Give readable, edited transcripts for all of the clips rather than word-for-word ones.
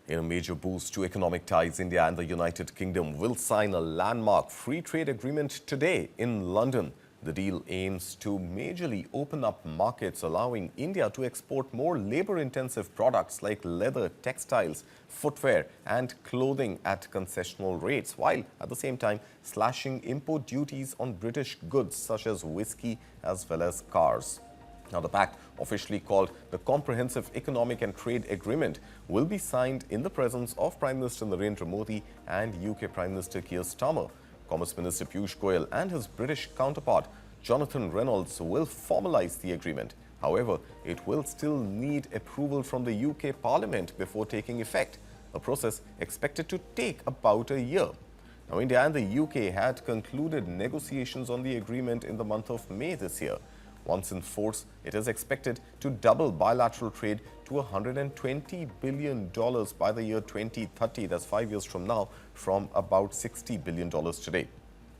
In a major boost to economic ties, India and the United Kingdom will sign a landmark free trade agreement today in London. The deal aims to majorly open up markets, allowing India to export more labor-intensive products like leather, textiles, footwear and clothing at concessional rates, while at the same time slashing import duties on British goods such as whisky as well as cars. Now, the pact, officially called the Comprehensive Economic and Trade Agreement, will be signed in the presence of Prime Minister Narendra Modi and UK Prime Minister Keir Starmer. Commerce Minister Piyush Goyal and his British counterpart, Jonathan Reynolds, will formalise the agreement. However, it will still need approval from the UK Parliament before taking effect, a process expected to take about a year. Now, India and the UK had concluded negotiations on the agreement in the month of May this year. Once in force, it is expected to double bilateral trade to $120 billion by the year 2030, that's 5 years from now, from about $60 billion today.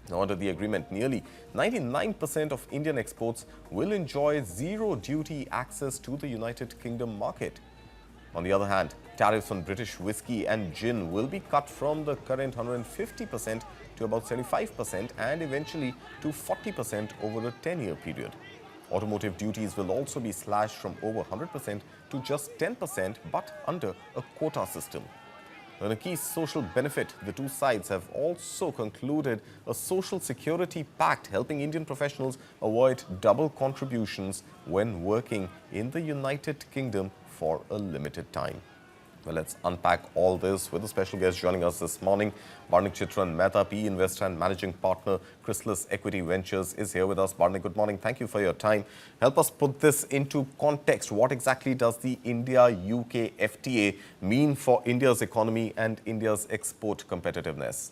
Now, under the agreement, nearly 99% of Indian exports will enjoy zero duty access to the United Kingdom market. On the other hand, tariffs on British whisky and gin will be cut from the current 150% to about 75% and eventually to 40% over a 10-year period. Automotive duties will also be slashed from over 100% to just 10%, but under a quota system. On a key social benefit, the two sides have also concluded a social security pact helping Indian professionals avoid double contributions when working in the United Kingdom for a limited time. Well, let's unpack all this with a special guest joining us this morning. Barnik Chitran Maitra, PE investor and managing partner, Chrysalis Equity Ventures, is here with us. Barnik, good morning. Thank you for your time. Help us put this into context. What exactly does the India-UK FTA mean for India's economy and India's export competitiveness?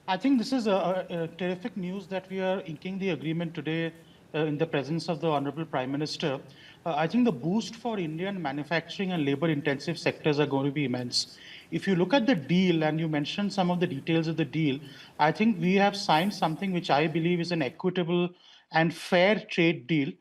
I think this is a terrific news that we are inking the agreement today in the presence of the Honorable Prime Minister. I think the boost for Indian manufacturing and labor-intensive sectors are going to be immense. If you look at the deal, and you mentioned some of the details of the deal, I think we have signed something which I believe is an equitable and fair trade deal,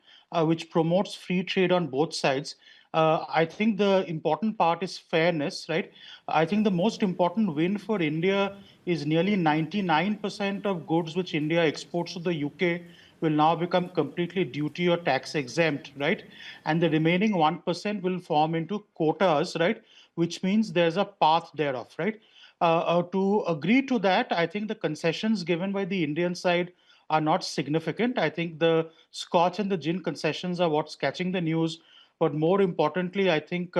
which promotes free trade on both sides. I think the important part is fairness, right? I think the most important win for India is nearly 99% of goods which India exports to the UK will now become completely duty or tax exempt, right? And the remaining 1% will form into quotas, right? Which means there's a path thereof, right? To agree to that, I think the concessions given by the Indian side are not significant. I think the Scotch and the gin concessions are what's catching the news. But more importantly, I think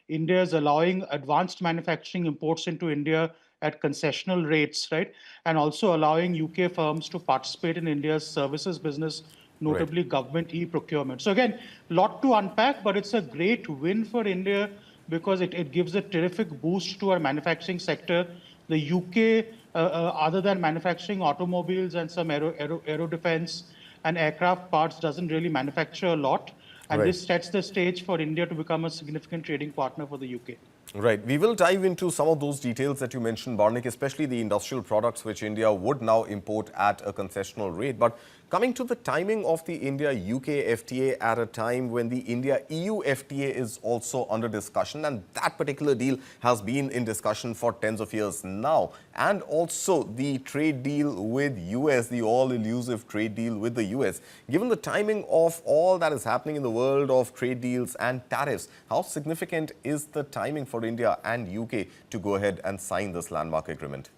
India is allowing advanced manufacturing imports into India at concessional rates, right? And also allowing UK firms to participate in India's services business, notably government e-procurement. So again, a lot to unpack, but it's a great win for India because it gives a terrific boost to our manufacturing sector. The UK, other than manufacturing automobiles and some aero defense and aircraft parts, doesn't really manufacture a lot. And this sets the stage for India to become a significant trading partner for the UK. Right. We will dive into some of those details that you mentioned, Barnik, especially the industrial products which India would now import at a concessional rate. But coming to the timing of the India-UK FTA at a time when the India-EU FTA is also under discussion, and that particular deal has been in discussion for tens of years now, and also the trade deal with US, the all-elusive trade deal with the US. Given the timing of all that is happening in the world of trade deals and tariffs, how significant is the timing for India and UK to go ahead and sign this landmark agreement?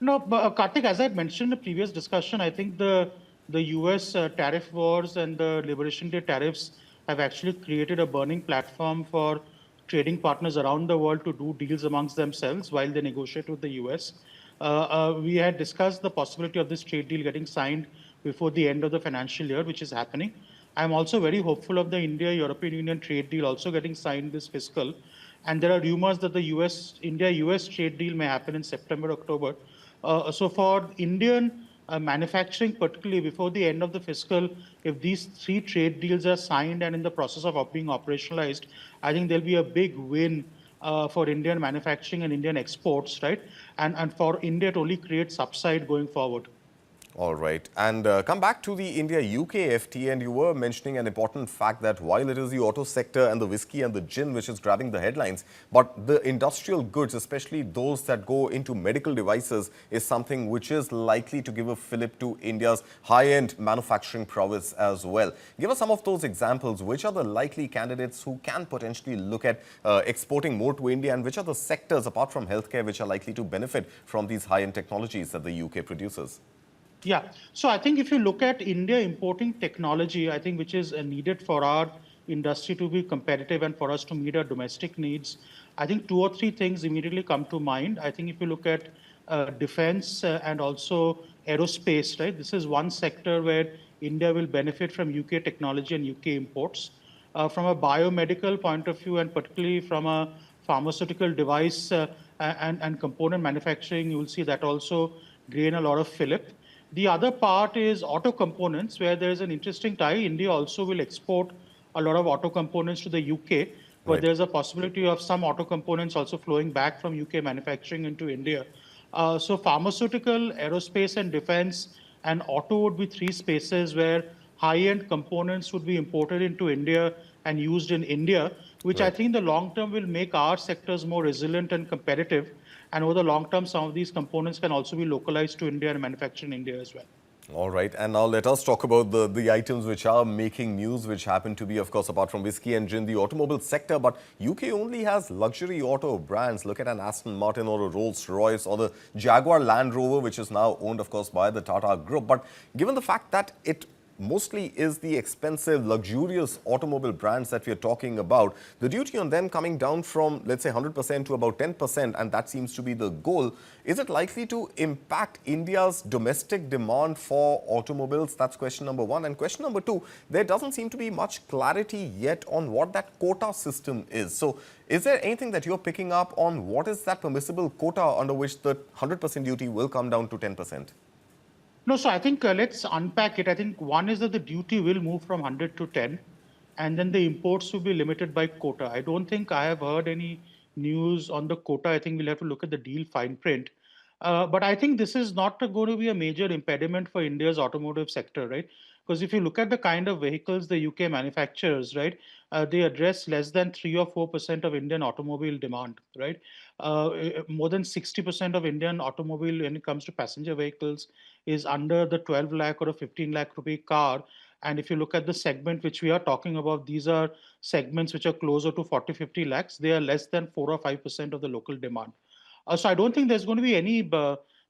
No, but Kartik, as I mentioned in the previous discussion, I think the US tariff wars and the Liberation Day tariffs have actually created a burning platform for trading partners around the world to do deals amongst themselves while they negotiate with the US. We had discussed the possibility of this trade deal getting signed before the end of the financial year, which is happening. I'm also very hopeful of the India-European Union trade deal also getting signed this fiscal. And there are rumors that the India-US trade deal may happen in September, October. So for Indian manufacturing, particularly before the end of the fiscal, if these three trade deals are signed and in the process of being operationalized, I think there'll be a big win for Indian manufacturing and Indian exports, right? And for India to only create upside going forward. All right. And come back to the India-UK FTA, and you were mentioning an important fact that while it is the auto sector and the whiskey and the gin which is grabbing the headlines, but the industrial goods, especially those that go into medical devices, is something which is likely to give a fillip to India's high-end manufacturing prowess as well. Give us some of those examples. Which are the likely candidates who can potentially look at exporting more to India, and which are the sectors, apart from healthcare, which are likely to benefit from these high-end technologies that the UK produces? Yeah. So I think if you look at India importing technology, I think which is needed for our industry to be competitive and for us to meet our domestic needs, I think two or three things immediately come to mind. I think if you look at defense and also aerospace, right, this is one sector where India will benefit from UK technology and UK imports. From a biomedical point of view, and particularly from a pharmaceutical device and component manufacturing, you will see that also gain a lot of fillip. The other part is auto components, where there is an interesting tie. India also will export a lot of auto components to the UK, but Right. there's a possibility of some auto components also flowing back from UK manufacturing into India. So pharmaceutical, aerospace and defense and auto would be three spaces where high-end components would be imported into India and used in India, which I Right. think the long term will make our sectors more resilient and competitive. And over the long term, some of these components can also be localized to India and manufactured in India as well. All right. And now let us talk about the items which are making news, which happen to be, of course, apart from whiskey and gin, the automobile sector. But UK only has luxury auto brands. Look at an Aston Martin or a Rolls-Royce or the Jaguar Land Rover, which is now owned, of course, by the Tata Group. But given the fact that it mostly is the expensive, luxurious automobile brands that we are talking about, the duty on them coming down from, let's say, 100% to about 10%, and that seems to be the goal. Is it likely to impact India's domestic demand for automobiles? That's question number one. And question number two, there doesn't seem to be much clarity yet on what that quota system is. So is there anything that you're picking up on what is that permissible quota under which the 100% duty will come down to 10%? No, so I think let's unpack it. I think one is that the duty will move from 100 to 10, and then the imports will be limited by quota. I don't think I have heard any news on the quota. I think we'll have to look at the deal fine print. But I think this is not going to be a major impediment for India's automotive sector, right? Because if you look at the kind of vehicles the UK manufactures, right, they address less than 3 or 4% of Indian automobile demand, right? More than 60% of Indian automobile, when it comes to passenger vehicles, is under the 12 lakh or a 15 lakh rupee car. And if you look at the segment which we are talking about, these are segments which are closer to 40, 50 lakhs. They are less than 4 or 5% of the local demand. So I don't think there's going to be any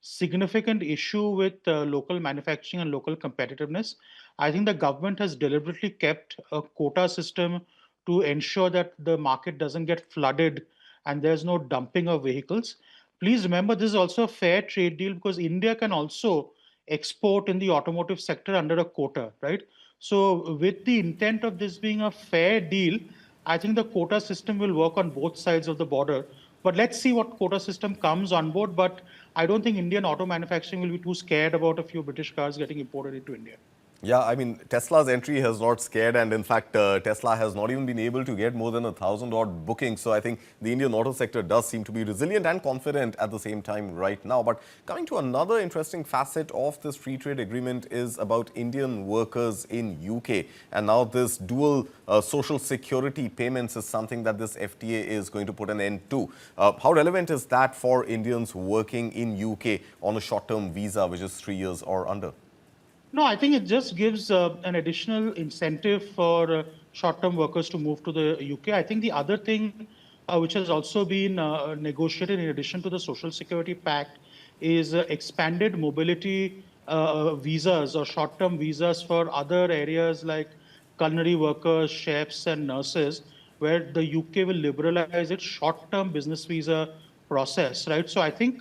significant issue with local manufacturing and local competitiveness. I think the government has deliberately kept a quota system to ensure that the market doesn't get flooded and there's no dumping of vehicles. Please remember, this is also a fair trade deal because India can also export in the automotive sector under a quota, right? So, with the intent of this being a fair deal, I think the quota system will work on both sides of the border. But let's see what quota system comes on board. But I don't think Indian auto manufacturing will be too scared about a few British cars getting imported into India. Yeah, I mean, Tesla's entry has not scared, and in fact, Tesla has not even been able to get more than 1,000-odd bookings. So I think the Indian auto sector does seem to be resilient and confident at the same time right now. But coming to another interesting facet of this free trade agreement is about Indian workers in UK. And now this dual social security payments is something that this FTA is going to put an end to. How relevant is that for Indians working in UK on a short-term visa, which is 3 years or under? No, I think it just gives an additional incentive for short-term workers to move to the UK. I think the other thing which has also been negotiated in addition to the Social Security Pact is expanded mobility visas or short-term visas for other areas like culinary workers, chefs, and nurses, where the UK will liberalize its short-term business visa process, right? So I think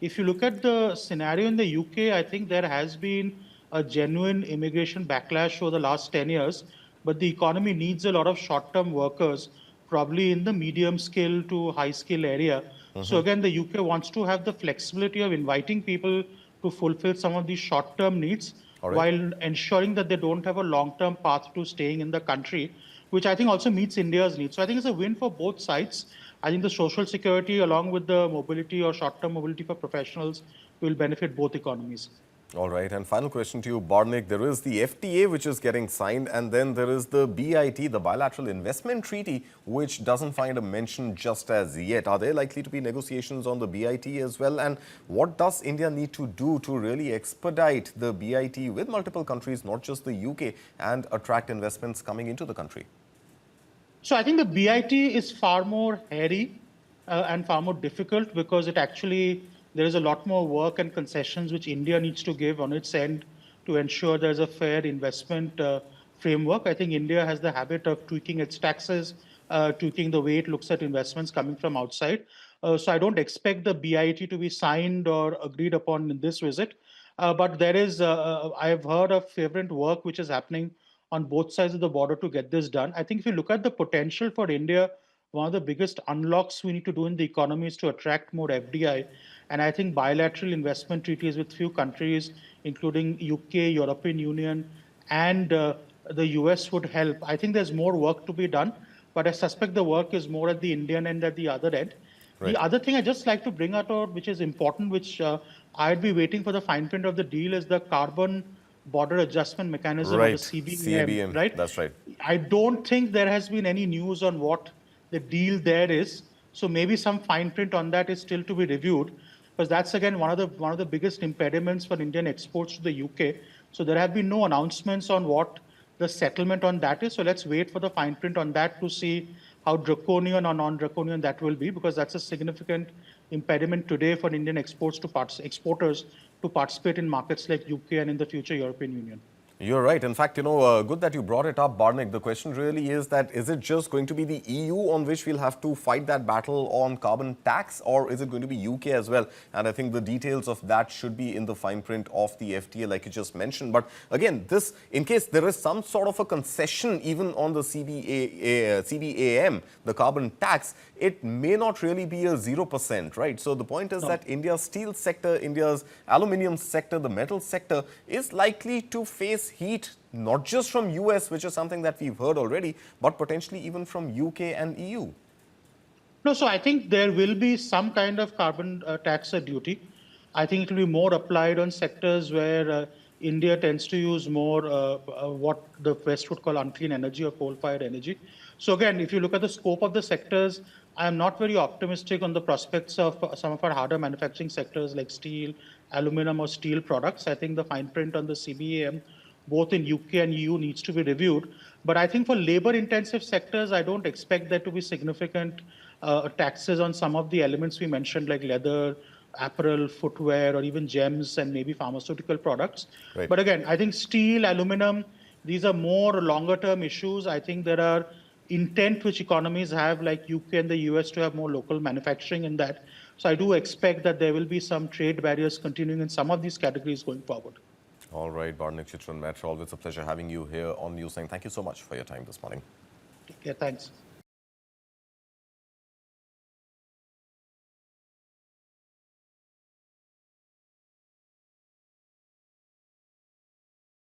if you look at the scenario in the UK, I think there has been a genuine immigration backlash over the last 10 years, but the economy needs a lot of short-term workers, probably in the medium skill to high skill area. So again, the UK wants to have the flexibility of inviting people to fulfill some of these short-term needs All right. while ensuring that they don't have a long-term path to staying in the country, which I think also meets India's needs. So I think it's a win for both sides. I think the social security along with the mobility or short-term mobility for professionals will benefit both economies. All right, and final question to you, Barnik. There is the FTA which is getting signed, and then there is the BIT, the Bilateral Investment Treaty, which doesn't find a mention just as yet. Are there likely to be negotiations on the BIT as well? And what does India need to do to really expedite the BIT with multiple countries, not just the UK, and attract investments coming into the country? So I think the BIT is far more hairy and far more difficult because there is a lot more work and concessions which India needs to give on its end to ensure there's a fair investment framework. I think India has the habit of tweaking its taxes, tweaking the way it looks at investments coming from outside. So I don't expect the BIT to be signed or agreed upon in this visit. But I have heard of fervent work which is happening on both sides of the border to get this done. I think if you look at the potential for India, one of the biggest unlocks we need to do in the economy is to attract more FDI. And I think bilateral investment treaties with few countries, including UK, European Union, and the US would help. I think there's more work to be done, but I suspect the work is more at the Indian end, at the other end. Right. The other thing I just like to bring out, which is important, which I'd be waiting for the fine print of the deal, is the carbon border adjustment mechanism, or the Right, CBAM, right? that's right. I don't think there has been any news on what the deal there is. So maybe some fine print on that is still to be reviewed, because that's again one of the biggest impediments for Indian exports to the UK. So there have been no announcements on what the settlement on that is. So let's wait for the fine print on that to see how draconian or non-draconian that will be, because that's a significant impediment today for Indian exporters to participate in markets like UK and in the future European Union. You're right. In fact, good that you brought it up, Barnik. The question really is it just going to be the EU on which we'll have to fight that battle on carbon tax, or is it going to be UK as well? And I think the details of that should be in the fine print of the FTA, like you just mentioned. But again, in case there is some sort of a concession even on the CBAM, the carbon tax, it may not really be a 0%, right? So the point is that India's steel sector, India's aluminium sector, the metal sector is likely to face heat, not just from US, which is something that we've heard already, but potentially even from UK and EU. No, so I think there will be some kind of carbon tax or duty. I think it will be more applied on sectors where India tends to use more what the West would call unclean energy or coal-fired energy. So again, if you look at the scope of the sectors, I am not very optimistic on the prospects of some of our harder manufacturing sectors like steel, aluminum or steel products. I think the fine print on the CBAM both in UK and EU needs to be reviewed. But I think for labor-intensive sectors, I don't expect there to be significant taxes on some of the elements we mentioned, like leather, apparel, footwear, or even gems and maybe pharmaceutical products. Right. But again, I think steel, aluminum, these are more longer-term issues. I think there are intent which economies have, like UK and the US, to have more local manufacturing in that. So I do expect that there will be some trade barriers continuing in some of these categories going forward. All right, Barnik Chitran Maitra, always a pleasure having you here on News9. Thank you so much for your time this morning. Yeah, thanks.